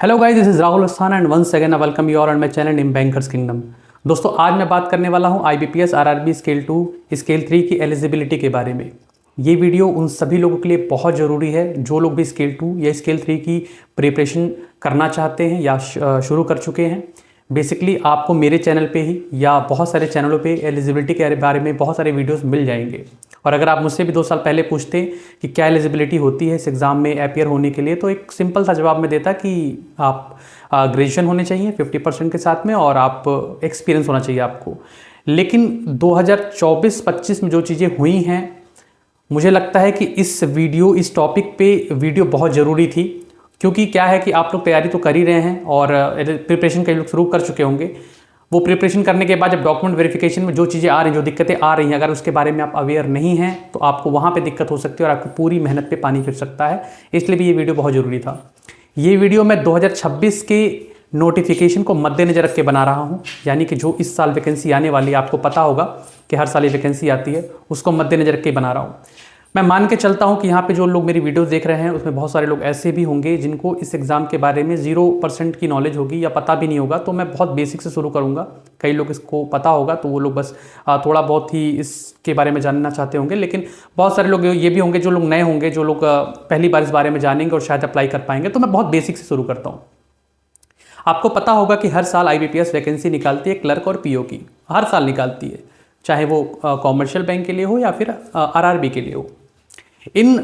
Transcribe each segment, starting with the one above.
Hello guys, this is Rahul Asthana and once again I welcome you all on my channel in bankers kingdom. दोस्तों, आज मैं बात करने वाला हूं आईबीपीएस आरआरबी स्केल 2 स्केल 3 की एलिजिबिलिटी के बारे में। ये वीडियो उन सभी लोगों के लिए बहुत ज़रूरी है जो लोग भी स्केल 2 या स्केल 3 की प्रिपरेशन करना चाहते हैं या शुरू कर चुके हैं। बेसिकली आपको मेरे चैनल पे ही या बहुत सारे चैनलों पे एलिजिबिलिटी के बारे में बहुत सारे वीडियोस मिल जाएंगे। और अगर आप मुझसे भी 2 साल पहले पूछते कि क्या एलिजिबिलिटी होती है इस एग्ज़ाम में अपीयर होने के लिए, तो एक सिंपल सा जवाब मैं देता कि आप ग्रेजुएशन होने चाहिए 50% के साथ में और आप एक्सपीरियंस होना चाहिए आपको। लेकिन 2024-25 में जो चीज़ें हुई हैं, मुझे लगता है कि इस टॉपिक पे वीडियो बहुत ज़रूरी थी। क्योंकि क्या है कि आप लोग तैयारी तो कर ही रहे हैं और प्रिपरेशन कई लोग शुरू कर चुके होंगे। वो प्रिपरेशन करने के बाद जब डॉक्यूमेंट वेरिफिकेशन में जो चीज़ें आ रही हैं, जो दिक्कतें आ रही हैं, अगर उसके बारे में आप अवेयर नहीं हैं तो आपको वहाँ पे दिक्कत हो सकती है और आपकी पूरी मेहनत पे पानी फिर सकता है। इसलिए भी ये वीडियो बहुत ज़रूरी था। ये वीडियो मैं 2026 के नोटिफिकेशन को मद्देनजर रख के बना रहा हूँ, यानी कि जो इस साल वैकेंसी आने वाली है, आपको पता होगा कि हर साल ये वैकेंसी आती है, उसको मद्देनजर रख के बना रहा हूँ। मैं मान के चलता हूं कि यहाँ पे जो लोग मेरी वीडियोस देख रहे हैं उसमें बहुत सारे लोग ऐसे भी होंगे जिनको इस एग्ज़ाम के बारे में 0% की नॉलेज होगी या पता भी नहीं होगा। तो मैं बहुत बेसिक से शुरू करूँगा। कई लोग इसको पता होगा तो वो लोग बस थोड़ा बहुत ही इसके बारे में जानना चाहते होंगे, लेकिन बहुत सारे लोग ये भी होंगे जो लोग नए होंगे, जो लोग पहली बार इस बारे में जानेंगे और शायद अप्लाई कर पाएंगे। तो मैं बहुत बेसिक से शुरू करता हूँ। आपको पता होगा कि हर साल IBPS वैकेंसी निकालती है क्लर्क और PO की, हर साल निकालती है, चाहे वो कॉमर्शियल बैंक के लिए हो या फिर RRB के लिए हो। इन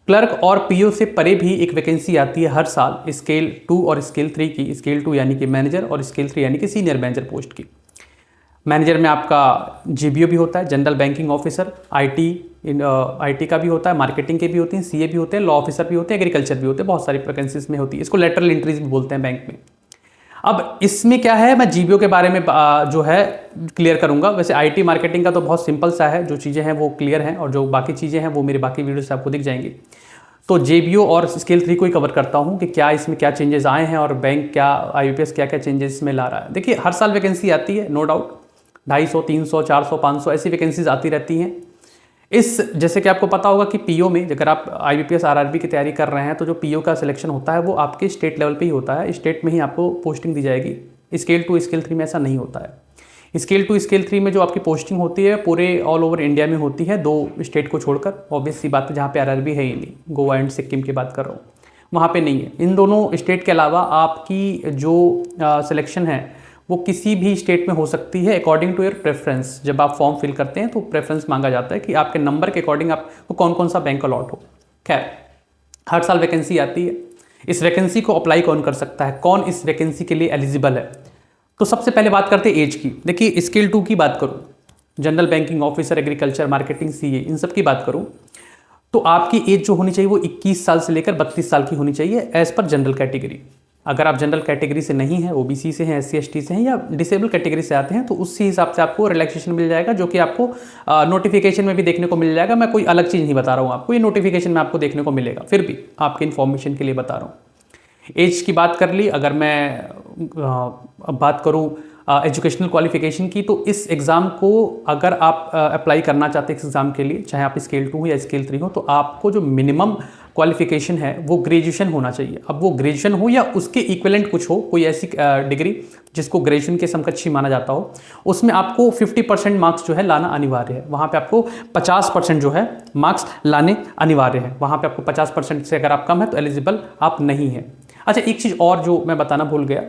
क्लर्क और PO से परे भी एक वैकेंसी आती है हर साल स्केल 2 और स्केल 3 की। स्केल 2 यानी कि मैनेजर और स्केल 3 यानी कि सीनियर मैनेजर पोस्ट की। मैनेजर में आपका GBO भी होता है, जनरल बैंकिंग ऑफिसर, IT का भी होता है, मार्केटिंग के भी होते हैं, CA भी होते हैं, लॉ ऑफिसर भी होते हैं, एग्रीकल्चर भी होते हैं, बहुत सारी वैकेंसीज में होती है। इसको लेटरल एंट्रीज भी बोलते हैं बैंक में। अब इसमें क्या है, मैं GBO के बारे में जो है क्लियर करूंगा। वैसे IT मार्केटिंग का तो बहुत सिंपल सा है, जो चीज़ें हैं वो क्लियर हैं और जो बाकी चीज़ें हैं वो मेरे बाकी वीडियो से आपको दिख जाएंगी। तो JBO और स्केल 3 को ही कवर करता हूं कि क्या इसमें क्या चेंजेस आए हैं और बैंक क्या IBPS क्या क्या चेंजेस इसमें ला रहा है। देखिए, हर साल वैकेंसी आती है, नो डाउट, 250, 300, 400, 500 ऐसी वैकेंसीज आती रहती हैं। जैसे कि आपको पता होगा कि PO में अगर आप IBPS RRB की तैयारी कर रहे हैं तो जो PO का सिलेक्शन होता है वो आपके स्टेट लेवल पे ही होता है, स्टेट में ही आपको पोस्टिंग दी जाएगी। स्केल 2 स्केल 3 में ऐसा नहीं होता है। स्केल 2 स्केल 3 में जो आपकी पोस्टिंग होती है पूरे ऑल ओवर इंडिया में होती है, 2 स्टेट को छोड़कर। ऑब्वियस सी बात है, जहाँ पे RRB है ही नहीं, गोवा एंड सिक्किम की बात कर रहा हूँ, वहाँ पर नहीं है। इन दोनों स्टेट के अलावा आपकी जो सिलेक्शन है वो किसी भी स्टेट में हो सकती है अकॉर्डिंग टू योर प्रेफरेंस। जब आप फॉर्म फिल करते हैं तो प्रेफरेंस मांगा जाता है कि आपके नंबर के अकॉर्डिंग आपको कौन कौन सा बैंक अलॉट हो। खैर, हर साल वैकेंसी आती है। इस वैकेंसी को अप्लाई कौन कर सकता है, कौन इस वैकेंसी के लिए एलिजिबल है? तो सबसे पहले बात करते हैं एज की। देखिए, स्केल 2 की बात करूँ, general banking officer, agriculture, marketing, CA, इन सब की बात करूँ तो आपकी एज जो होनी चाहिए वो 21 साल से लेकर 32 साल की होनी चाहिए एज पर जनरल कैटेगरी। अगर आप जनरल कैटेगरी से नहीं हैं, OBC से हैं, SC ST से हैं या डिसेबल कैटेगरी से आते हैं तो उसी हिसाब से आपको रिलैक्सेशन मिल जाएगा, जो कि आपको नोटिफिकेशन में भी देखने को मिल जाएगा। मैं कोई अलग चीज़ नहीं बता रहा हूँ आपको, ये नोटिफिकेशन में आपको देखने को मिलेगा, फिर भी आपके इन्फॉर्मेशन के लिए बता रहा हूँ। एज की बात कर ली। अगर मैं बात करूँ एजुकेशनल क्वालिफिकेशन की, तो इस एग्ज़ाम को अगर आप अप्लाई करना चाहते हैं इस एग्ज़ाम के लिए, चाहे आप स्केल 2 हो या स्केल 3 हो, तो आपको जो मिनिमम क्वालिफिकेशन है वो ग्रेजुएशन होना चाहिए। अब वो ग्रेजुएशन हो या उसके इक्विवेलेंट कुछ हो, कोई ऐसी डिग्री जिसको ग्रेजुएशन के समकक्ष ही माना जाता हो, उसमें आपको 50% मार्क्स जो है लाना अनिवार्य है। वहाँ पे आपको 50% जो है मार्क्स लाने अनिवार्य है। वहाँ पे आपको 50% से अगर आप कम है तो एलिजिबल आप नहीं है। अच्छा, एक चीज़ और जो मैं बताना भूल गया,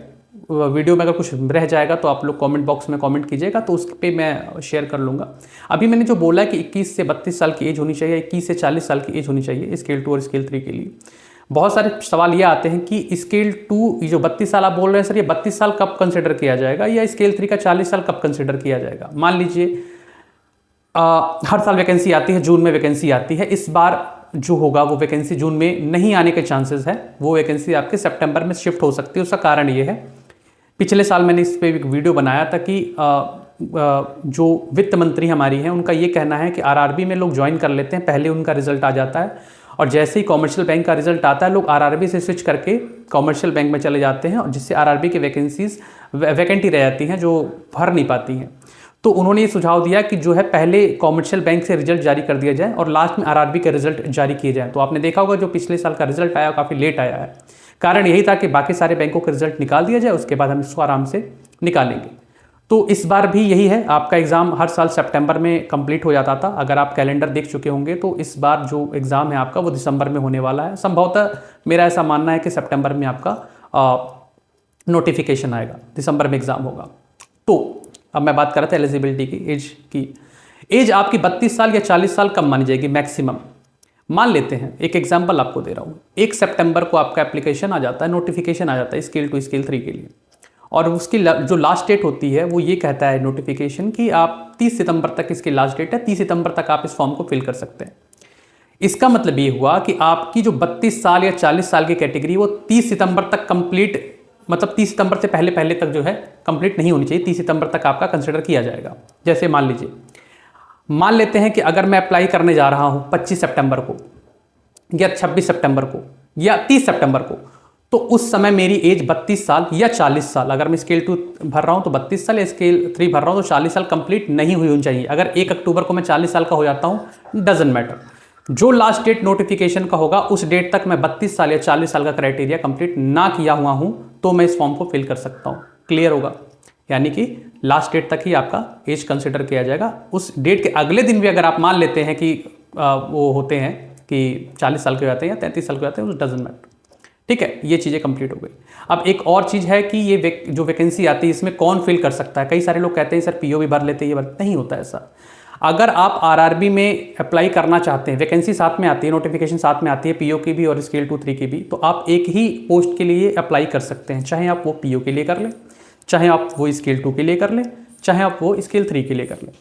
वीडियो में अगर कुछ रह जाएगा तो आप लोग कमेंट बॉक्स में कमेंट कीजिएगा, तो उस पर मैं शेयर कर लूँगा। अभी मैंने जो बोला है कि 21 से 32 साल की एज होनी चाहिए, 21 से 40 साल की एज होनी चाहिए स्केल 2 और स्केल 3 के लिए। बहुत सारे सवाल ये आते हैं कि स्केल 2 ये जो 32 साल आप बोल रहे हैं सर, ये 32 साल कब कंसिडर किया जाएगा, या स्केल 3 का 40 साल कब कंसिडर किया जाएगा? मान लीजिए हर साल वैकेंसी आती है, जून में वैकेंसी आती है। इस बार जो होगा वो वैकेंसी जून में नहीं आने के चांसेस है, वो वैकेंसी आपके सितंबर में शिफ्ट हो सकती है। उसका कारण ये है, पिछले साल मैंने इस पर एक वीडियो बनाया था कि जो वित्त मंत्री हमारी हैं उनका ये कहना है कि RRB में लोग ज्वाइन कर लेते हैं, पहले उनका रिजल्ट आ जाता है और जैसे ही कॉमर्शियल बैंक का रिजल्ट आता है लोग RRB से स्विच करके कॉमर्शियल बैंक में चले जाते हैं, और जिससे RRB की वैकेंसीज वैकेंटी रह जाती हैं जो भर नहीं पाती हैं। तो उन्होंने ये सुझाव दिया कि जो है पहले कॉमर्शियल बैंक से रिजल्ट जारी कर दिया जाए और लास्ट में RRB के रिजल्ट जारी किए जाएँ। तो आपने देखा होगा जो पिछले साल का रिजल्ट आया काफ़ी लेट आया है, कारण यही था कि बाकी सारे बैंकों के रिजल्ट निकाल दिया जाए, उसके बाद हम इसको आराम से निकालेंगे। तो इस बार भी यही है, आपका एग्ज़ाम हर साल सितंबर में कंप्लीट हो जाता था। अगर आप कैलेंडर देख चुके होंगे तो इस बार जो एग्ज़ाम है आपका वो दिसंबर में होने वाला है। संभवतः मेरा ऐसा मानना है कि सितंबर में आपका नोटिफिकेशन आएगा, दिसंबर में एग्ज़ाम होगा। तो अब मैं बात कर रहा था एलिजिबिलिटी की, एज की। एज आपकी 32 साल या 40 साल कम मानी जाएगी मैक्सिमम। मान लेते हैं, एक एग्जांपल आपको दे रहा हूँ, 1 सितंबर को आपका एप्लीकेशन आ जाता है, नोटिफिकेशन आ जाता है स्केल 2 स्केल 3 के लिए, और उसकी जो लास्ट डेट होती है वो ये कहता है नोटिफिकेशन कि आप 30 सितंबर तक, इसकी लास्ट डेट है, 30 सितंबर तक आप इस फॉर्म को फिल कर सकते हैं। इसका मतलब ये हुआ कि आपकी जो 32 साल या 40 साल की कैटेगरी वो 30 सितंबर तक कंप्लीट, मतलब 30 सितंबर से पहले पहले तक जो है कंप्लीट नहीं होनी चाहिए, 30 सितंबर तक आपका कंसिडर किया जाएगा। जैसे मान लेते हैं कि अगर मैं अप्लाई करने जा रहा हूँ 25 सितंबर को या 26 सितंबर को या 30 सितंबर को, तो उस समय मेरी एज 32 साल या 40 साल, अगर मैं स्केल 2 भर रहा हूँ तो 32 साल या स्केल 3 भर रहा हूँ तो 40 साल कंप्लीट नहीं हुई होनी चाहिए। अगर 1 अक्टूबर को मैं 40 साल का हो जाता हूँ, डजेंट मैटर, जो लास्ट डेट नोटिफिकेशन का होगा उस डेट तक मैं 32 साल या 40 साल का क्राइटेरिया कंप्लीट ना किया हुआ हूँ तो मैं इस फॉर्म को फिल कर सकता हूँ। क्लियर होगा? यानी कि लास्ट डेट तक ही आपका एज कंसिडर किया जाएगा। उस डेट के अगले दिन भी अगर आप मान लेते हैं कि वो होते हैं कि 40 साल के हो जाते हैं या 33 साल के हो जाते हैं, उस डजंट मैटर। ठीक है, ये चीज़ें कंप्लीट हो गई। अब एक और चीज़ है कि ये जो वैकेंसी आती है इसमें कौन फिल कर सकता है। कई सारे लोग कहते हैं सर पीओ भी भर लेते हैं, ये नहीं होता ऐसा। अगर आप आरआरबी में अप्लाई करना चाहते हैं, वैकेंसी साथ में आती है, नोटिफिकेशन साथ में आती है, पीओ की भी और स्केल 2 3 की भी, तो आप एक ही पोस्ट के लिए अप्लाई कर सकते हैं, चाहे आप वो पीओ के लिए कर लें, चाहे आप वो स्केल 2 के लिए कर लें, चाहे आप वो स्केल 3 के लिए कर लें।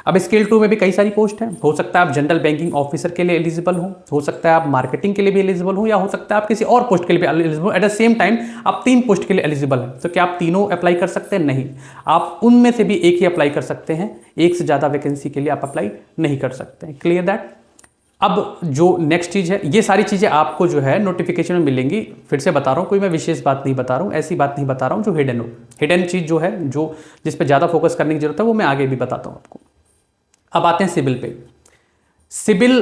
अब स्केल 2 में भी कई सारी पोस्ट हैं। हो सकता है आप जनरल बैंकिंग ऑफिसर के लिए एलिजिबल हो सकता है आप मार्केटिंग के लिए भी एलिजिबल हो, या हो सकता है आप किसी और पोस्ट के लिए भी एलिजिबल हो। एट द सेम टाइम आप 3 पोस्ट के लिए एलिजिबल हैं, तो क्या आप तीनों अप्लाई कर सकते हैं? नहीं, आप उनमें से भी एक ही अप्लाई कर सकते हैं, एक से ज़्यादा वैकेंसी के लिए आप अप्लाई नहीं कर सकते हैं। Clear that? अब जो नेक्स्ट चीज़ है, ये सारी चीज़ें आपको जो है नोटिफिकेशन में मिलेंगी। फिर से बता रहा हूँ, कोई मैं विशेष बात नहीं बता रहा हूँ, ऐसी बात नहीं बता रहा हूँ जो हिडन हो। हिडन चीज़ जो है, जो जिस पे ज़्यादा फोकस करने की जरूरत है, वो मैं आगे भी बताता हूँ आपको। अब आते हैं सिविल पे। सिविल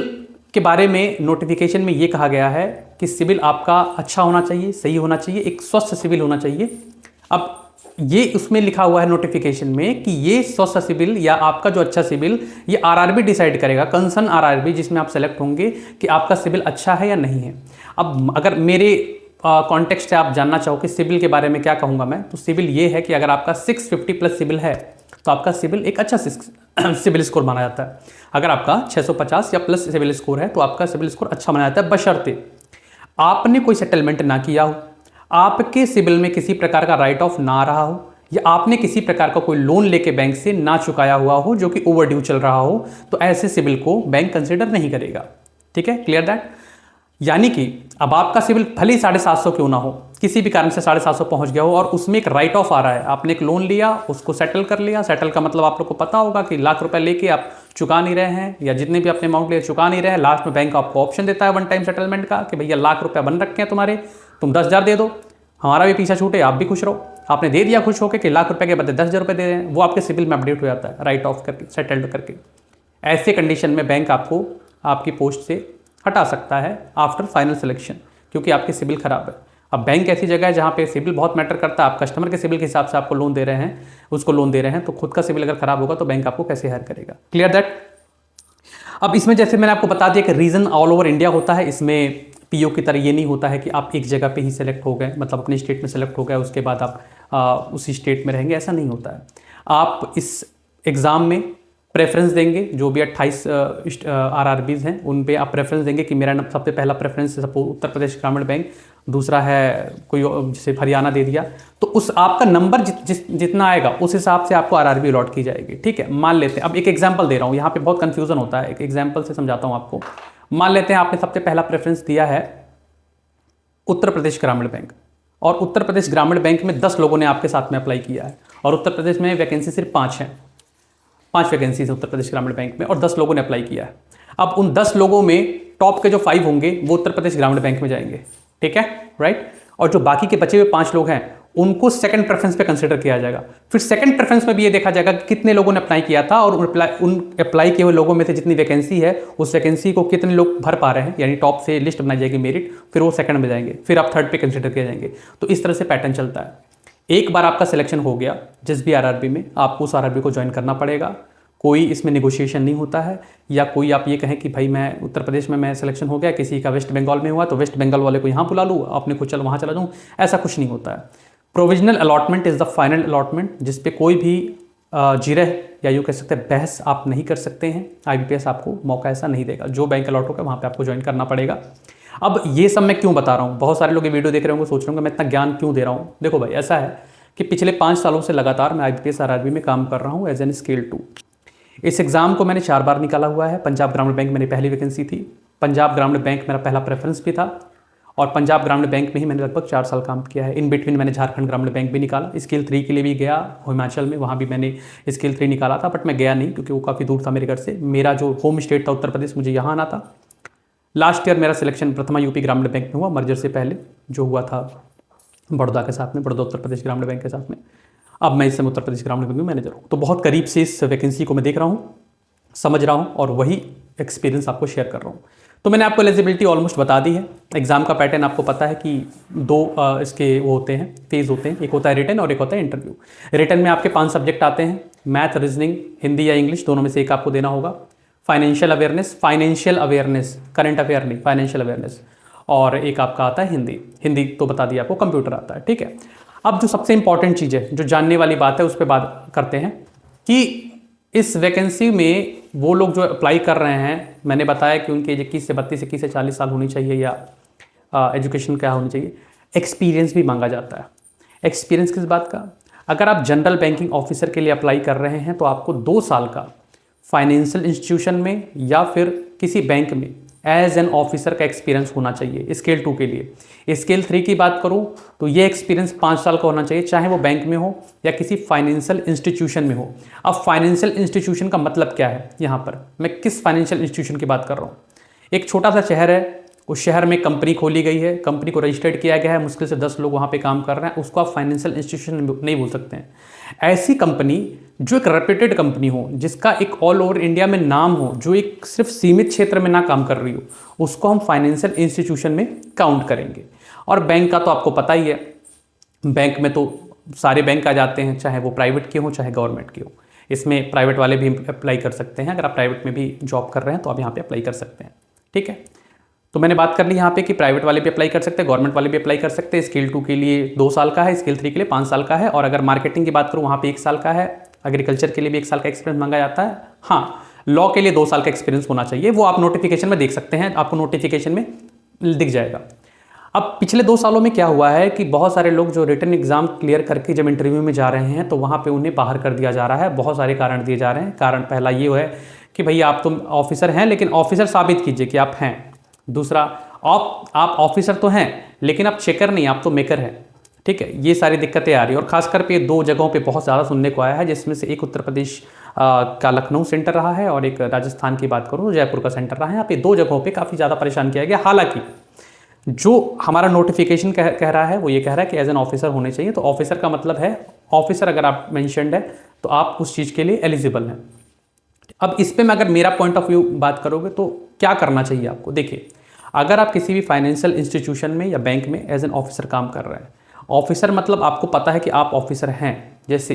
के बारे में नोटिफिकेशन में ये कहा गया है कि सिविल आपका अच्छा होना चाहिए, सही होना चाहिए, एक स्वस्थ सिविल होना चाहिए। अब ये उसमें लिखा हुआ है नोटिफिकेशन में कि ये स्वस्थ सिविल या आपका जो अच्छा सिविल, ये आरआरबी डिसाइड करेगा, कंसर्न आरआरबी जिसमें आप सेलेक्ट होंगे कि आपका सिविल अच्छा है या नहीं है। अब अगर मेरे कॉन्टेक्स्ट से आप जानना चाहो कि सिविल के बारे में क्या कहूँगा मैं, तो सिविल ये है कि अगर आपका 650 प्लस सिविल है तो आपका सिविल एक अच्छा सिविल स्कोर माना जाता है। अगर आपका 650 या प्लस सिविल स्कोर है तो आपका सिविल स्कोर अच्छा माना जाता है, बशर्ते आपने कोई सेटलमेंट ना किया हो, आपके सिविल में किसी प्रकार का राइट ऑफ ना रहा हो, या आपने किसी प्रकार का कोई लोन लेके बैंक से ना चुकाया हुआ हो जो कि ओवरड्यू चल रहा हो, तो ऐसे सिविल को बैंक कंसिडर नहीं करेगा। ठीक है, क्लियर दैट? यानी कि अब आपका सिविल भले ही 750 क्यों ना हो, किसी भी कारण से 750 पहुंच गया हो और उसमें एक राइट ऑफ आ रहा है, आपने एक लोन लिया, उसको सेटल कर लिया। सेटल का मतलब आप लोग को पता होगा कि लाख रुपए लेके आप चुका नहीं रहे हैं, या जितने भी आपने अमाउंट लिए चुका नहीं रहे हैं, लास्ट में बैंक आपको ऑप्शन देता है वन टाइम सेटलमेंट का कि भैया लाख रुपये बन रखे हैं तुम्हारे, तुम 10,000 दे दो, हमारा भी पीछा छूटे, आप भी खुश रहो। आपने दे दिया खुश होकर कि लाख रुपए के बदले 10,000 रुपये दे रहे हैं, वो आपके सिविल में अपडेट हो जाता है राइट ऑफ करके, सेटल्ड करके। ऐसे कंडीशन में बैंक आपको आपकी पोस्ट से हटा सकता है आफ्टर फाइनल सिलेक्शन, क्योंकि आपकी सिविल खराब है। अब बैंक ऐसी जगह है जहाँ पे सिविल बहुत मैटर करता है। आप कस्टमर के सिविल के हिसाब से आपको लोन दे रहे हैं, उसको लोन दे रहे हैं, तो खुद का सिविल अगर खराब होगा तो बैंक आपको कैसे हायर करेगा। Clear that? अब इसमें जैसे मैंने आपको बता दिया कि रीजन ऑल ओवर इंडिया होता है, इसमें पीओ की तरह ये नहीं होता है कि आप एक जगह पे ही सेलेक्ट हो गए, मतलब अपने स्टेट में सेलेक्ट हो गए उसके बाद आप उसी स्टेट में रहेंगे, ऐसा नहीं होता है। आप इस एग्ज़ाम में प्रेफरेंस देंगे, जो भी 28 आरआरबीज़ हैं उन पे आप प्रेफरेंस देंगे कि मेरा सबसे पहला प्रेफरेंस सपोज उत्तर प्रदेश ग्रामीण बैंक, दूसरा है कोई जैसे हरियाणा दे दिया, तो उस आपका नंबर जितना आएगा उस हिसाब से आपको आरआरबी अलॉट की जाएगी। ठीक है, मान लेते हैं, अब एक एग्जांपल दे रहा हूँ, यहाँ पे बहुत कन्फ्यूजन होता है, एक एग्जांपल से समझाता हूँ आपको। मान लेते हैं आपने सबसे पहला प्रेफरेंस दिया है उत्तर प्रदेश ग्रामीण बैंक, और उत्तर प्रदेश ग्रामीण बैंक में 10 लोगों ने आपके साथ में अप्लाई किया है, और उत्तर प्रदेश में वैकेंसी सिर्फ 5 है, 5 वैकेंसीज है उत्तर प्रदेश ग्रामीण बैंक में, और 10 लोगों ने अप्लाई किया है। अब उन 10 लोगों में टॉप के जो 5 होंगे वो उत्तर प्रदेश ग्रामीण बैंक में जाएंगे। ठीक है, राइट? और जो बाकी के बचे हुए 5 लोग हैं उनको सेकंड प्रेफरेंस पे कंसिडर किया जाएगा। फिर सेकंड प्रेफरेंस में भी ये देखा जाएगा कि कितने लोगों ने अप्लाई किया था और उन अप्लाई किए हुए लोगों में से जितनी वैकेंसी है उस वैकेंसी को कितने लोग भर पा रहे हैं, यानी टॉप से लिस्ट बनाई जाएगी मेरिट, फिर वो सेकंड में जाएंगे, फिर आप थर्ड पे कंसिडर किए जाएंगे। तो इस तरह से पैटर्न चलता है। एक बार आपका सिलेक्शन हो गया जिस भी आरआरबी में, आपको उस आरआरबी को ज्वाइन करना पड़ेगा। कोई इसमें नेगोशिएशन नहीं होता है, या कोई आप ये कहें कि भाई मैं उत्तर प्रदेश में मैं सिलेक्शन हो गया, किसी का वेस्ट बंगाल में हुआ तो वेस्ट बंगाल वाले को यहाँ बुला लूँ, अपने को चल वहाँ चला जाऊँ, ऐसा कुछ नहीं होता है। Provisional allotment is the final allotment, जिस पे कोई भी जिरह या यूँ कह सकते हैं बहस आप नहीं कर सकते हैं। IBPS आपको मौका ऐसा नहीं देगा, जो बैंक अलॉट होगा वहाँ पे आपको ज्वाइन करना पड़ेगा। अब ये सब मैं क्यों बता रहा हूँ, बहुत सारे लोग ये वीडियो देख रहे होंगे, सोच रहे होंगे मैं इतना ज्ञान क्यों दे रहा हूँ। देखो भाई, ऐसा है कि पिछले 5 सालों से लगातार मैं IBPS RRB में काम कर रहा हूँ एज एन स्केल 2। इस एग्ज़ाम को मैंने 4 बार निकाला हुआ है। पंजाब ग्रामीण बैंक मेरी पहली वैकेंसी थी, पंजाब ग्रामीण बैंक मेरा पहला प्रेफरेंस भी था, और पंजाब ग्रामीण बैंक में ही मैंने लगभग 4 साल काम किया है। इन बिटवीन मैंने झारखंड ग्रामीण बैंक भी निकाला, स्केल 3 के लिए भी गया हिमाचल में, वहाँ भी मैंने स्केल 3 निकाला था, बट मैं गया नहीं क्योंकि वो काफ़ी दूर था मेरे घर से। मेरा जो होम स्टेट था उत्तर प्रदेश, मुझे यहाँ आना था। लास्ट ईयर मेरा सिलेक्शन प्रथमा यूपी ग्रामीण बैंक में हुआ, मर्जर से पहले जो हुआ था बड़ौदा के साथ में, बड़ौदा उत्तर प्रदेश ग्रामीण बैंक के साथ में। अब मैं इस समय उत्तर प्रदेश ग्रामीण बैंक में मैनेजर हूँ, तो बहुत करीब से इस वैकेंसी को मैं देख रहा हूँ, समझ रहा हूँ, और वही एक्सपीरियंस आपको शेयर कर रहा हूँ। तो मैंने आपको एलिजिबिलिटी ऑलमोस्ट बता दी है। एग्जाम का पैटर्न आपको पता है कि 2 इसके वो होते हैं, फेज होते हैं, एक होता है रिटन और एक होता है इंटरव्यू। रिटन में आपके 5 सब्जेक्ट आते हैं, मैथ, रीजनिंग, हिंदी या इंग्लिश, दोनों में से एक आपको देना होगा। फाइनेंशियल अवेयरनेस, करंट अफेयर नहीं, फाइनेंशियल अवेयरनेस, और एक आपका आता है हिंदी तो बता दिया आपको, कंप्यूटर आता है, ठीक है। अब जो सबसे इंपॉर्टेंट चीज़ है, जो जानने वाली बात है, उस पर बात करते हैं कि इस वैकेंसी में वो लोग जो अप्लाई कर रहे हैं, मैंने बताया कि उनकी एज 21 से 32, 21 से 40 साल होनी चाहिए, या एजुकेशन क्या होनी चाहिए। एक्सपीरियंस भी मांगा जाता है। एक्सपीरियंस किस बात का? अगर आप जनरल बैंकिंग ऑफिसर के लिए अप्लाई कर रहे हैं तो आपको 2 साल का फाइनेंशियल इंस्टीट्यूशन में या फिर किसी बैंक में एज एन ऑफिसर का एक्सपीरियंस होना चाहिए स्केल 2 के लिए। स्केल 3 की बात करूं तो ये एक्सपीरियंस 5 साल का होना चाहिए, चाहे वो बैंक में हो या किसी फाइनेंशियल इंस्टीट्यूशन में हो। अब फाइनेंशियल इंस्टीट्यूशन का मतलब क्या है, यहाँ पर मैं किस फाइनेंशियल इंस्टीट्यूशन की बात कर रहा हूँ। एक छोटा सा शहर है, उस शहर में कंपनी खोली गई है, कंपनी को रजिस्टर्ड किया गया है, मुश्किल से 10 लोग वहाँ पे काम कर रहे हैं, उसको आप फाइनेंशियल इंस्टीट्यूशन नहीं बोल सकते हैं। ऐसी कंपनी जो एक रेप्यूटेड कंपनी हो, जिसका एक ऑल ओवर इंडिया में नाम हो, जो एक सिर्फ सीमित क्षेत्र में ना काम कर रही हो, उसको हम फाइनेंशियल इंस्टीट्यूशन में काउंट करेंगे। और बैंक का तो आपको पता ही है, बैंक में तो सारे बैंक आ जाते हैं, चाहे वो प्राइवेट के हो चाहे गवर्नमेंट के हो। इसमें प्राइवेट वाले भी अप्लाई कर सकते हैं, अगर आप प्राइवेट में भी जॉब कर रहे हैं तो आप यहाँ पे अप्लाई कर सकते हैं, ठीक है। तो मैंने बात कर ली यहाँ पे कि प्राइवेट वाले भी अप्लाई कर सकते हैं, गवर्नमेंट वाले भी अप्लाई कर सकते हैं। स्केल 2 के लिए 2 साल का है, स्केल 3 के लिए 5 साल का है, और अगर मार्केटिंग की बात करूँ वहाँ पे 1 साल का है। एग्रीकल्चर के लिए भी 1 साल का एक्सपीरियंस मांगा जाता है। हाँ, लॉ के लिए 2 साल का एक्सपीरियंस होना चाहिए, वो आप नोटिफिकेशन में देख सकते हैं, आपको नोटिफिकेशन में दिख जाएगा। अब पिछले 2 सालों में क्या हुआ है कि बहुत सारे लोग जो रिटन एग्जाम क्लियर करके जब इंटरव्यू में जा रहे हैं तो वहाँ पे उन्हें बाहर कर दिया जा रहा है। बहुत सारे कारण दिए जा रहे हैं। कारण पहला ये है कि भैया आप तो ऑफिसर हैं, लेकिन ऑफिसर साबित कीजिए कि आप हैं। दूसरा, आप ऑफिसर तो हैं लेकिन आप चेकर नहीं, आप तो मेकर हैं, ठीक है। ये सारी दिक्कतें आ रही है, और खासकर पे 2 जगहों पे बहुत ज़्यादा सुनने को आया है, जिसमें से एक उत्तर प्रदेश का लखनऊ सेंटर रहा है, और एक राजस्थान की बात करूँ जयपुर का सेंटर रहा है। यहाँ पे 2 जगहों पे काफ़ी ज़्यादा परेशान किया गया। हालांकि जो हमारा नोटिफिकेशन कह रहा है वो ये कह रहा है कि एज एन ऑफिसर होने चाहिए। तो ऑफिसर का मतलब है, ऑफिसर अगर आप मेंशन्ड है तो आप उस चीज़ के लिए एलिजिबल हैं। अब इस पर मैं अगर मेरा पॉइंट ऑफ व्यू बात करोगे तो क्या करना चाहिए आपको। देखिए, अगर आप किसी भी फाइनेंशियल इंस्टीट्यूशन में या बैंक में एज एन ऑफिसर काम कर रहे हैं, ऑफिसर मतलब आपको पता है कि आप ऑफिसर हैं। जैसे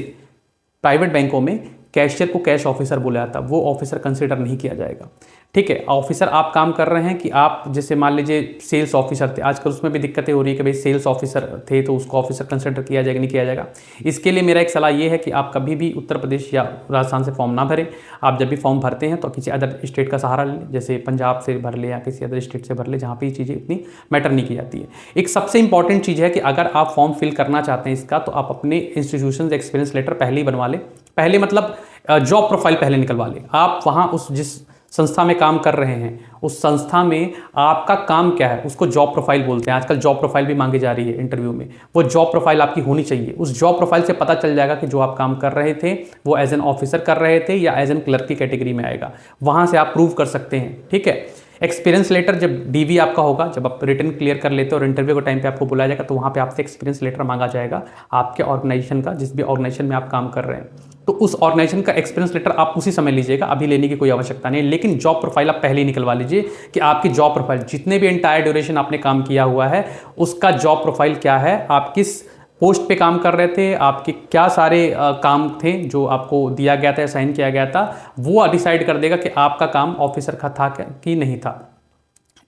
प्राइवेट बैंकों में कैशियर को कैश ऑफिसर बोला जाता है, वो ऑफिसर कंसिडर नहीं किया जाएगा, ठीक है। ऑफिसर आप काम कर रहे हैं कि आप जैसे मान लीजिए सेल्स ऑफिसर थे, आजकल उसमें भी दिक्कतें हो रही है कि भाई सेल्स ऑफिसर थे तो उसको ऑफिसर कंसिडर किया जाएगा नहीं किया जाएगा। इसके लिए मेरा एक सलाह ये है कि आप कभी भी उत्तर प्रदेश या राजस्थान से फॉर्म ना भरें। आप जब भी फॉर्म भरते हैं तो किसी अदर स्टेट का सहारा लें, जैसे पंजाब से भर ले या किसी अदर स्टेट से भर ले, जहाँ पर ये चीज़ें इतनी मैटर नहीं की जाती है। एक सबसे इंपॉर्टेंट चीज़ है कि अगर आप फॉर्म फिल करना चाहते हैं इसका, तो आप अपने इंस्टीट्यूशन एक्सपीरियंस लेटर पहले ही बनवा लें। पहले मतलब जॉब प्रोफाइल पहले निकलवा लें। आप वहाँ उस जिस संस्था में काम कर रहे हैं, उस संस्था में आपका काम क्या है उसको जॉब प्रोफाइल बोलते हैं। आजकल जॉब प्रोफाइल भी मांगी जा रही है इंटरव्यू में, वो जॉब प्रोफाइल आपकी होनी चाहिए। उस जॉब प्रोफाइल से पता चल जाएगा कि जो आप काम कर रहे थे वो एज एन ऑफिसर कर रहे थे या एज एन क्लर्क की कैटेगरी में आएगा। वहाँ से आप प्रूव कर सकते हैं, ठीक है। एक्सपीरियंस लेटर जब डीवी आपका होगा, जब आप रिटर्न क्लियर कर लेते हो और इंटरव्यू के टाइम पे आपको बुलाया जाएगा, तो वहाँ पे आपसे एक्सपीरियंस लेटर मांगा जाएगा आपके ऑर्गेनाइजेशन का, जिस भी ऑर्गेनाइजेशन में आप काम कर रहे हैं। तो उस ऑर्गेनाइजेशन का एक्सपीरियंस लेटर आप उसी समय लीजिएगा, अभी लेने की कोई आवश्यकता नहीं है। लेकिन जॉब प्रोफाइल आप पहले ही निकलवा लीजिए कि आपकी जॉब प्रोफाइल, जितने भी एंटायर ड्यूरेशन आपने काम किया हुआ है उसका जॉब प्रोफाइल क्या है, आप किस पोस्ट पे काम कर रहे थे, आपके क्या सारे काम थे जो आपको दिया गया था, साइन किया गया था, वो डिसाइड कर देगा कि आपका काम ऑफिसर का था कि नहीं था।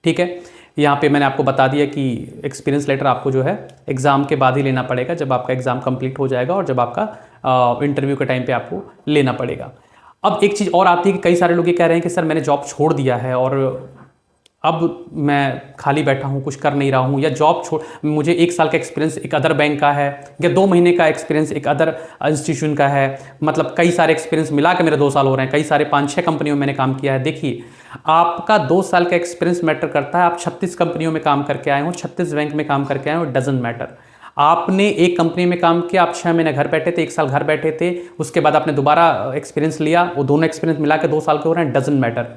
ठीक है, यहाँ पे मैंने आपको बता दिया कि एक्सपीरियंस लेटर आपको जो है एग्ज़ाम के बाद ही लेना पड़ेगा, जब आपका एग्ज़ाम कंप्लीट हो जाएगा और जब आपका इंटरव्यू के टाइम पे आपको लेना पड़ेगा। अब एक चीज़ और आती है कि कई सारे लोग ये कह रहे हैं कि सर मैंने जॉब छोड़ दिया है और अब मैं खाली बैठा हूँ, कुछ कर नहीं रहा हूँ, या जॉब छोड़, मुझे 1 साल का एक्सपीरियंस एक अदर बैंक का है या 2 महीने का एक्सपीरियंस एक अदर इंस्टीट्यूशन का है, मतलब कई सारे एक्सपीरियंस मिला के मेरे 2 साल हो रहे हैं, कई सारे 5-6 कंपनियों में मैंने काम किया है। देखिए, आपका 2 साल का एक्सपीरियंस मैटर करता है, आप 36 कंपनियों में काम करके आए हो, 36 बैंक में काम करके आए हो, डजंट मैटर। आपने एक कंपनी में काम किया, आप 6 महीने घर बैठे थे, 1 साल घर बैठे थे, उसके बाद आपने दोबारा एक्सपीरियंस लिया, वो दोनों एक्सपीरियंस मिला के 2 साल के हो रहे हैं, डजंट मैटर।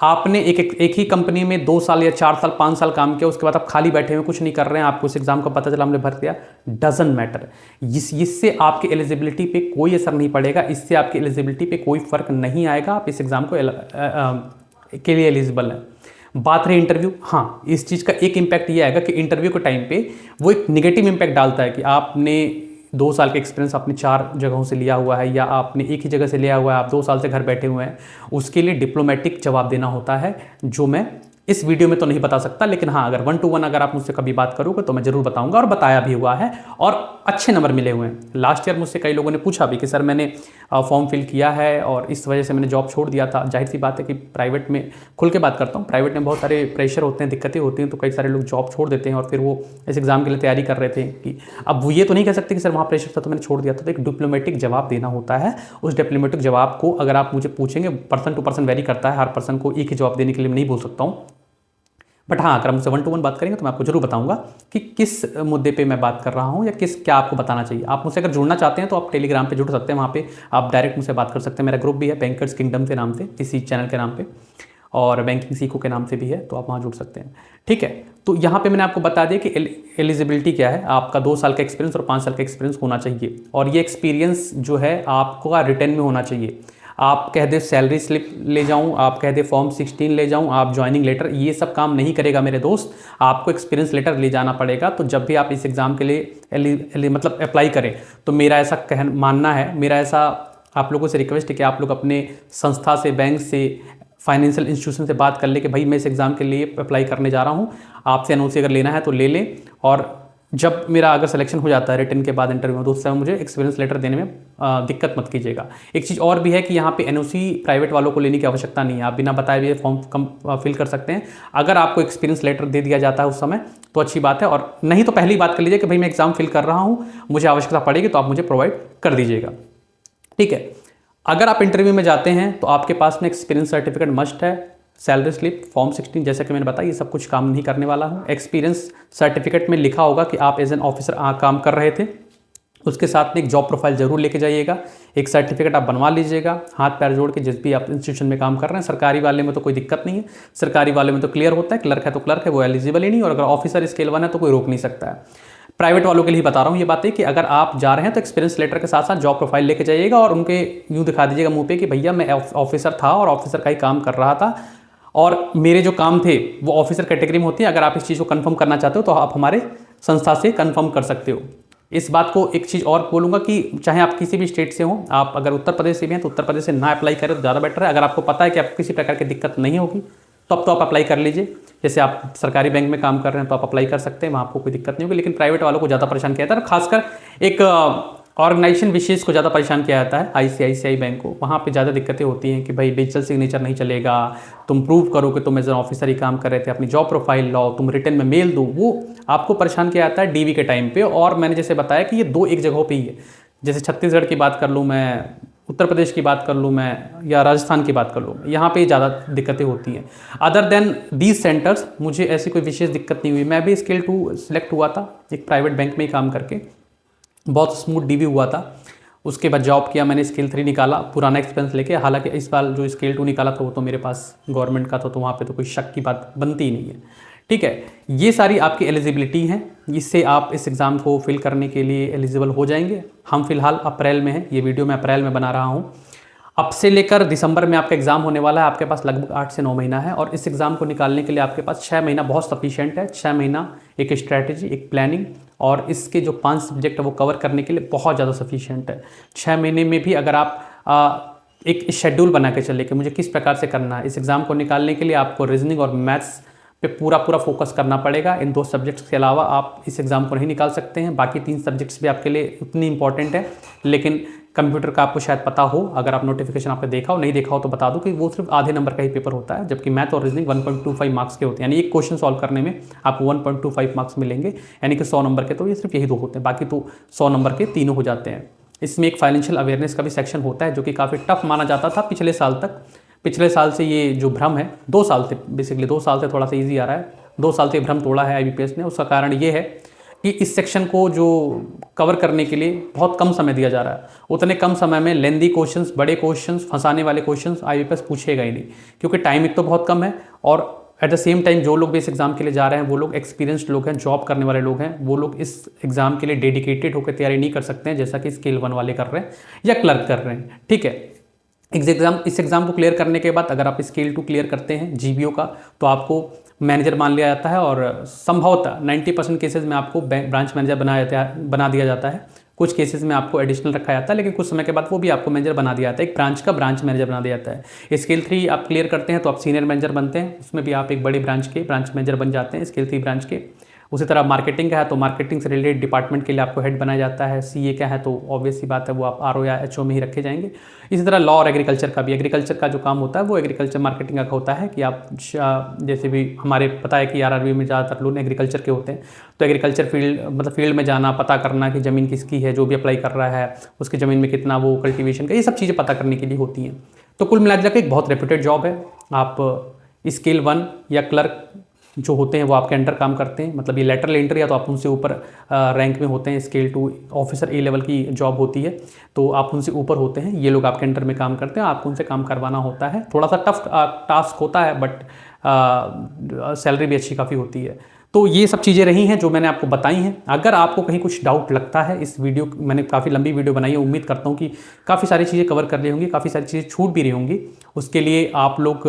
आपने एक ही कंपनी में 2 साल या 4 साल 5 साल काम किया, उसके बाद आप खाली बैठे हुए कुछ नहीं कर रहे हैं, आपको इस एग्जाम का पता चला हमने भर दिया, डजंट मैटर। इससे आपकी एलिजिबिलिटी पे कोई असर नहीं पड़ेगा, इससे आपकी एलिजिबिलिटी पे कोई फर्क नहीं आएगा, आप इस एग्जाम को के लिए एलिजिबल है। बात रही इंटरव्यू, हाँ, इस चीज़ का एक इम्पैक्ट ये आएगा कि इंटरव्यू के टाइम पे वो एक निगेटिव इम्पैक्ट डालता है कि आपने 2 साल का एक्सपीरियंस आपने 4 जगहों से लिया हुआ है या आपने एक ही जगह से लिया हुआ है, आप 2 साल से घर बैठे हुए हैं, उसके लिए डिप्लोमेटिक जवाब देना होता है, जो मैं इस वीडियो में तो नहीं बता सकता। लेकिन हाँ, अगर 1 to 1 अगर आप मुझसे कभी बात करोगे तो मैं ज़रूर बताऊंगा, और बताया भी हुआ है और अच्छे नंबर मिले हुए हैं। लास्ट ईयर मुझसे कई लोगों ने पूछा भी कि सर मैंने फॉर्म फिल किया है और इस वजह से मैंने जॉब छोड़ दिया था। जाहिर सी बात है कि प्राइवेट में, खुल के बात करता हूँ, प्राइवेट में बहुत सारे प्रेशर होते हैं, दिक्कतें होती हैं, तो कई सारे लोग जॉब छोड़ देते हैं और फिर वो इस एग्ज़ाम के लिए तैयारी कर रहे थे कि अब वो ये तो नहीं कह सकते कि सर वहाँ प्रेशर था तो मैंने छोड़ दिया था। तो एक डिप्लोमेटिक जवाब देना होता है। उस डिप्लोमेटिक जवाब को अगर आप मुझे पूछेंगे, पर्सन टू पर्सन वेरी करता है, हर पर्सन को एक ही जवाब देने के लिए नहीं बोल सकता हूँ। बट हाँ, अगर मुझसे 1 to 1 बात करेंगे तो मैं आपको जरूर बताऊंगा कि किस मुद्दे पे मैं बात कर रहा हूँ या क्या आपको बताना चाहिए। आप मुझसे अगर जुड़ना चाहते हैं तो आप टेलीग्राम पे जुड़ सकते हैं, वहाँ पे आप डायरेक्ट मुझसे बात कर सकते हैं। मेरा ग्रुप भी है बैंकर्स किंगडम के नाम से, इसी चैनल के नाम पे, और बैंकिंग सीखो के नाम से भी है, तो आप वहाँ जुड़ सकते हैं। ठीक है, तो यहाँ पे मैंने आपको बता दिया कि एलिजिबिलिटी क्या है। आपका 2 साल का एक्सपीरियंस और 5 साल का एक्सपीरियंस होना चाहिए, और ये एक्सपीरियंस जो है आपका रिटर्न में होना चाहिए। आप कह दे सैलरी स्लिप ले जाऊं, आप कह दे फॉर्म 16 ले जाऊं, आप ज्वाइनिंग लेटर, ये सब काम नहीं करेगा मेरे दोस्त। आपको एक्सपीरियंस लेटर ले जाना पड़ेगा। तो जब भी आप इस एग्ज़ाम के लिए मतलब अप्लाई करें, तो मेरा ऐसा मानना है, मेरा ऐसा आप लोगों से रिक्वेस्ट है कि आप लोग अपने संस्था से, बैंक से, फाइनेंशियल इंस्टीट्यूशन से बात कर ले कि भाई मैं इस एग्ज़ाम के लिए अप्लाई करने जा रहा हूँ, आपसे एनओसी अगर लेना है तो ले लें। और जब मेरा अगर सिलेक्शन हो जाता है रिटर्न के बाद इंटरव्यू में, तो उस समय मुझे एक्सपीरियंस लेटर देने में दिक्कत मत कीजिएगा। एक चीज़ और भी है कि यहाँ पे एनओसी प्राइवेट वालों को लेने की आवश्यकता नहीं है, आप बिना बताए हुए फॉर्म फिल कर सकते हैं। अगर आपको एक्सपीरियंस लेटर दे दिया जाता है उस समय तो अच्छी बात है, और नहीं तो पहले ही बात कर लीजिए कि भाई मैं एग्ज़ाम फिल कर रहा हूँ, मुझे आवश्यकता पड़ेगी तो आप मुझे प्रोवाइड कर दीजिएगा। ठीक है, अगर आप इंटरव्यू में जाते हैं तो आपके पास में एक्सपीरियंस सर्टिफिकेट मस्ट है, सैलरी स्लिप, फॉर्म 16, जैसे कि मैंने बताया, ये सब कुछ काम नहीं करने वाला हूँ। एक्सपीरियंस सर्टिफिकेट में लिखा होगा कि आप एज एन ऑफिसर काम कर रहे थे, उसके साथ में एक जॉब प्रोफाइल जरूर लेके जाइएगा। एक सर्टिफिकेट आप बनवा लीजिएगा, हाथ पैर जोड़ के, जिस भी आप इंस्टीट्यूशन में काम कर रहे हैं। सरकारी वाले में तो कोई दिक्कत नहीं है, सरकारी वाले में तो क्लियर होता है, क्लर्क है तो क्लर्क है, वो एलिजिबल ही नहीं, और अगर ऑफिसर स्केल 1 है तो कोई रोक नहीं सकता है। प्राइवेट वालों के लिए बता रहा हूँ ये बातें कि अगर आप जा रहे हैं तो एक्सपीरियंस लेटर के साथ साथ जॉब प्रोफाइल लेके जाइएगा, और उनके यूँ दिखा दीजिएगा मुंह पे कि भैया मैं ऑफिसर था और ऑफिसर का ही काम कर रहा था, और मेरे जो काम थे वो ऑफिसर कैटेगरी में होती है। अगर आप इस चीज़ को कंफर्म करना चाहते हो तो आप हमारे संस्था से कंफर्म कर सकते हो। इस बात को एक चीज़ और बोलूँगा कि चाहे आप किसी भी स्टेट से हो, आप अगर उत्तर प्रदेश से भी हैं तो उत्तर प्रदेश से ना अप्लाई करें तो ज़्यादा बेटर है। अगर आपको पता है कि आपको किसी प्रकार की दिक्कत नहीं होगी तो अब तो आप अप्लाई कर लीजिए। जैसे आप सरकारी बैंक में काम कर रहे हैं तो आप अप्लाई कर सकते हैं, वहाँ आपको कोई दिक्कत नहीं होगी। लेकिन प्राइवेट वालों को ज़्यादा परेशान किया जाता है, खासकर एक ऑर्गेनाइजेशन विशेष को ज़्यादा परेशान किया जाता है, आईसीआईसीआई बैंक को। वहाँ पे ज़्यादा दिक्कतें होती हैं कि भाई डिजिटल सिग्नेचर नहीं चलेगा, तुम प्रूव करो कि तुम एज एन ऑफिसर ही काम कर रहे थे, अपनी जॉब प्रोफाइल लाओ, तुम रिटर्न में मेल दो, वो आपको परेशान किया जाता है डीवी के टाइम पे। और मैंने जैसे बताया कि ये 2 एक जगहों पे ही है। जैसे छत्तीसगढ़ की बात कर लूँ मैं, उत्तर प्रदेश की बात कर लूँ मैं, या राजस्थान की बात कर लूँ, यहाँ पे ज़्यादा दिक्कतें होती हैं। अदर देन दीज सेंटर्स मुझे ऐसी कोई विशेष दिक्कत नहीं हुई। मैं भी स्केल 2 सिलेक्ट हुआ था एक प्राइवेट बैंक में ही काम करके, बहुत स्मूथ डीवी हुआ था। उसके बाद जॉब किया मैंने, स्केल 3 निकाला पुराना एक्सपीरियंस लेके। हालांकि इस बार जो स्केल 2 निकाला था वो तो मेरे पास गवर्नमेंट का था, तो वहाँ पे तो कोई शक की बात बनती ही नहीं है। ठीक है, ये सारी आपकी एलिजिबिलिटी हैं, इससे आप इस एग्ज़ाम को फिल करने के लिए एलिजिबल हो जाएंगे। हम फिलहाल अप्रैल में हैं, ये वीडियो मैं अप्रैल में बना रहा हूँ। अब से लेकर दिसंबर में आपका एग्ज़ाम होने वाला है। आपके पास लगभग 8 से 9 महीना है, और इस एग्ज़ाम को निकालने के लिए आपके पास 6 महीना बहुत सफिशिएंट है। 6 महीना एक स्ट्रैटेजी, एक प्लानिंग, और इसके जो 5 सब्जेक्ट है वो कवर करने के लिए बहुत ज़्यादा सफिशिएंट है। 6 महीने में भी अगर आप एक शेड्यूल बना के चले कि मुझे किस प्रकार से करना है, इस एग्ज़ाम को निकालने के लिए आपको रीजनिंग और मैथ्स पे पूरा फोकस करना पड़ेगा। इन 2 सब्जेक्ट्स के अलावा आप इस एग्ज़ाम को नहीं निकाल सकते हैं। बाकी 3 सब्जेक्ट्स भी आपके लिए उतनी इंपॉर्टेंट है, लेकिन कंप्यूटर का आपको शायद पता हो, अगर आप नोटिफिकेशन आपने देखा हो, नहीं देखा हो तो बता दूं कि वो सिर्फ आधे नंबर का ही पेपर होता है, जबकि मैथ और रीजनिंग 1.25 मार्क्स के होते हैं। यानी एक क्वेश्चन सॉल्व करने में आपको 1.25 मार्क्स मिलेंगे, यानी कि 100 नंबर के तो ये सिर्फ यही 2 होते हैं, बाकी तो 100 नंबर के तीनों हो जाते हैं। इसमें एक फाइनेंशियल अवेयरनेस का भी सेक्शन होता है, जो कि काफ़ी टफ माना जाता था पिछले साल तक। पिछले साल से ये जो भ्रम है, 2 साल से बेसिकली 2 साल से थोड़ा सा ईजी आ रहा है, 2 साल से भ्रम तोड़ा है IBPS ने। उसका कारण ये है कि इस सेक्शन को जो कवर करने के लिए बहुत कम समय दिया जा रहा है। उतने कम समय में लेंदी क्वेश्चंस, बड़े क्वेश्चंस, फंसाने वाले क्वेश्चंस IBPS पूछेगा ही नहीं, क्योंकि टाइम एक तो बहुत कम है, और एट द सेम टाइम जो लोग भी इस एग्ज़ाम के लिए जा रहे हैं वो लोग एक्सपीरियंस्ड लोग हैं, जॉब करने वाले लोग हैं। वो लोग इस एग्ज़ाम के लिए डेडिकेटेड होकर तैयारी नहीं कर सकते हैं, जैसा कि स्केल 1 वाले कर रहे हैं या क्लर्क कर रहे हैं। ठीक है, इस एग्ज़ाम को क्लियर करने के बाद अगर आप स्केल 2 क्लियर करते हैं GBO का, तो आपको मैनेजर मान लिया जाता है, और संभवतः 90% केसेस में आपको ब्रांच मैनेजर बना दिया जाता है। कुछ केसेस में आपको एडिशनल रखा जाता है, लेकिन कुछ समय के बाद वो भी आपको मैनेजर बना दिया जाता है, एक ब्रांच का ब्रांच मैनेजर बना दिया जाता है। स्केल 3 आप क्लियर करते हैं तो आप सीनियर मैनेजर बनते हैं, उसमें भी आप एक बड़ी ब्रांच के ब्रांच मैनेजर बन जाते हैं स्केल 3 ब्रांच के। उसी तरह मार्केटिंग का है तो मार्केटिंग से रिलेटेड डिपार्टमेंट के लिए आपको हेड बनाया जाता है। CA का है तो ऑब्वियस सी बात है वो आप RO या HO में ही रखे जाएंगे। इसी तरह लॉ और एग्रीकल्चर का भी, एग्रीकल्चर का जो काम होता है वो एग्रीकल्चर मार्केटिंग का होता है कि आप जैसे भी हमारे पता है कि RRB में ज़्यादातर लोग एग्रीकल्चर के होते हैं, तो एग्रीकल्चर फील्ड में जाना, पता करना कि ज़मीन किसकी है, जो भी अप्लाई कर रहा है उसकी ज़मीन में कितना वो कल्टिवेशन का, ये सब चीज़ें पता करने के लिए होती हैं। तो कुल मिला के एक बहुत रेप्यूटेड जॉब है। आप स्केल 1 या क्लर्क जो होते हैं वो आपके अंडर काम करते हैं, मतलब ये लेटरल एंट्री या तो आप उनसे ऊपर रैंक में होते हैं। स्केल 2 ऑफिसर A लेवल की जॉब होती है, तो आप उनसे ऊपर होते हैं। ये लोग आपके अंडर में काम करते हैं, आपको उनसे काम करवाना होता है। थोड़ा सा टफ टास्क होता है, बट सैलरी भी अच्छी काफ़ी होती है। तो ये सब चीज़ें रही हैं जो मैंने आपको बताई हैं। अगर आपको कहीं कुछ डाउट लगता है, इस वीडियो मैंने काफ़ी लंबी वीडियो बनाई है, उम्मीद करता हूँ कि काफ़ी सारी चीज़ें कवर कर ली होंगी, काफ़ी सारी चीज़ें छूट भी रही होंगी। उसके लिए आप लोग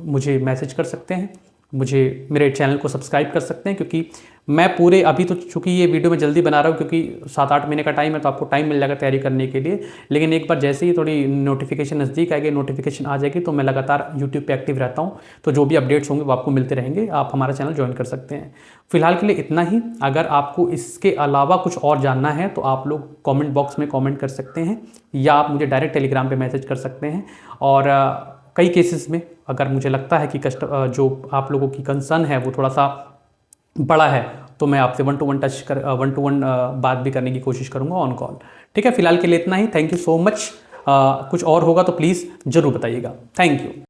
मुझे मैसेज कर सकते हैं, मुझे मेरे चैनल को सब्सक्राइब कर सकते हैं, क्योंकि मैं पूरे अभी तो चूँकि ये वीडियो मैं जल्दी बना रहा हूँ क्योंकि 7-8 महीने का टाइम है, तो आपको टाइम मिल जाएगा तैयारी करने के लिए। लेकिन एक बार जैसे ही थोड़ी नोटिफिकेशन नज़दीक आएगी, नोटिफिकेशन आ जाएगी, तो मैं लगातार यूट्यूब पे एक्टिव रहता हूँ, तो जो भी अपडेट्स होंगे वो आपको मिलते रहेंगे। आप हमारा चैनल ज्वाइन कर सकते हैं। फिलहाल के लिए इतना ही। अगर आपको इसके अलावा कुछ और जानना है तो आप लोग कॉमेंट बॉक्स में कॉमेंट कर सकते हैं, या आप मुझे डायरेक्ट टेलीग्राम पर मैसेज कर सकते हैं। और कई केसेस में अगर मुझे लगता है कि जो आप लोगों की कंसर्न है वो थोड़ा सा बड़ा है, तो मैं आपसे 1-to-1 बात भी करने की कोशिश करूंगा ऑन कॉल। ठीक है, फिलहाल के लिए इतना ही। Thank you so much. कुछ और होगा तो प्लीज़ ज़रूर बताइएगा। Thank you.